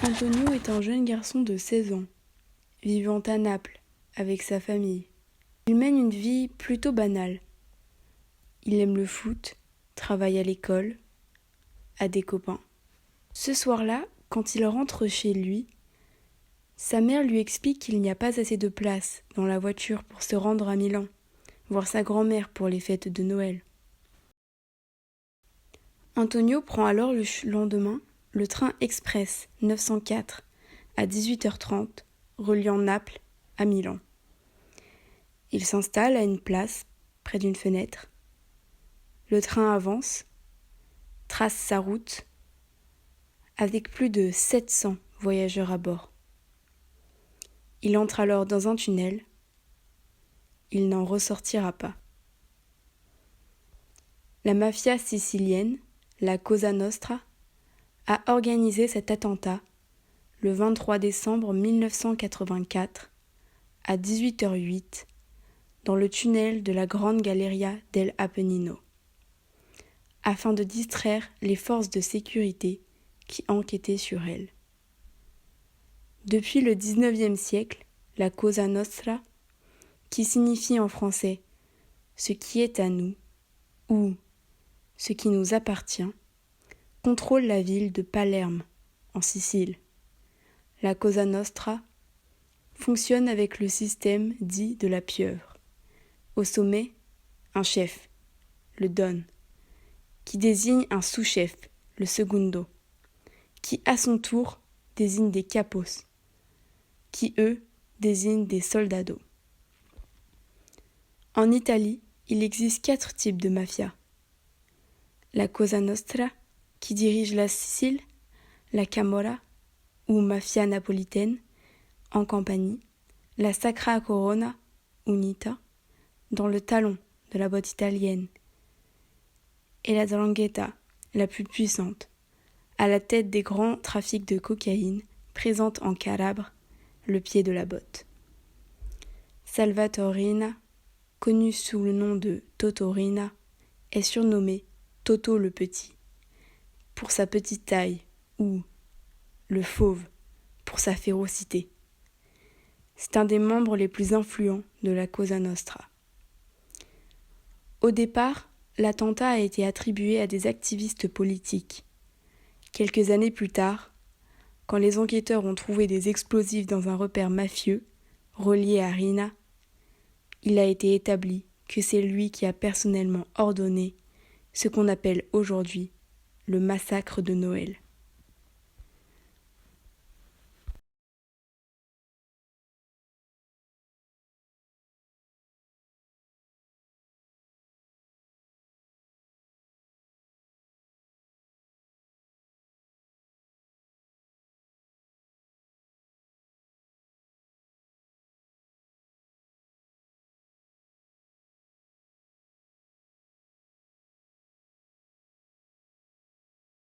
Antonio est un jeune garçon de 16 ans, vivant à Naples avec sa famille. Il mène une vie plutôt banale. Il aime le foot, travaille à l'école, a des copains. Ce soir-là, quand il rentre chez lui, sa mère lui explique qu'il n'y a pas assez de place dans la voiture pour se rendre à Milan, voir sa grand-mère pour les fêtes de Noël. Antonio prend alors le lendemain le train express 904 à 18h30, reliant Naples à Milan. Il s'installe à une place près d'une fenêtre. Le train avance, trace sa route, avec plus de 700 voyageurs à bord. Il entre alors dans un tunnel. Il n'en ressortira pas. La mafia sicilienne, la Cosa Nostra, a organisé cet attentat le 23 décembre 1984 à 18h08 dans le tunnel de la Grande Galleria del Appennino, afin de distraire les forces de sécurité qui enquêtaient sur elle. Depuis le XIXe siècle, la Cosa Nostra, qui signifie en français « ce qui est à nous » ou « ce qui nous appartient », contrôle la ville de Palerme, en Sicile. La Cosa Nostra fonctionne avec le système dit de la pieuvre. Au sommet, un chef, le Don, qui désigne un sous-chef, le Segundo, qui à son tour désigne des capos, qui eux désignent des soldados. En Italie, il existe 4 types de mafia. La Cosa Nostra, qui dirige la Sicile, la Camorra, ou mafia napolitaine, en Campanie, la Sacra Corona, Unita, dans le talon de la botte italienne, et la 'Ndrangheta, la plus puissante, à la tête des grands trafics de cocaïne, présente en Calabre, le pied de la botte. Salvatore Riina, connu sous le nom de Toto Riina, est surnommé Toto le Petit, pour sa petite taille, ou le Fauve, pour sa férocité. C'est un des membres les plus influents de la Cosa Nostra. Au départ, l'attentat a été attribué à des activistes politiques. Quelques années plus tard, quand les enquêteurs ont trouvé des explosifs dans un repère mafieux relié à Riina, il a été établi que c'est lui qui a personnellement ordonné ce qu'on appelle aujourd'hui le massacre de Noël.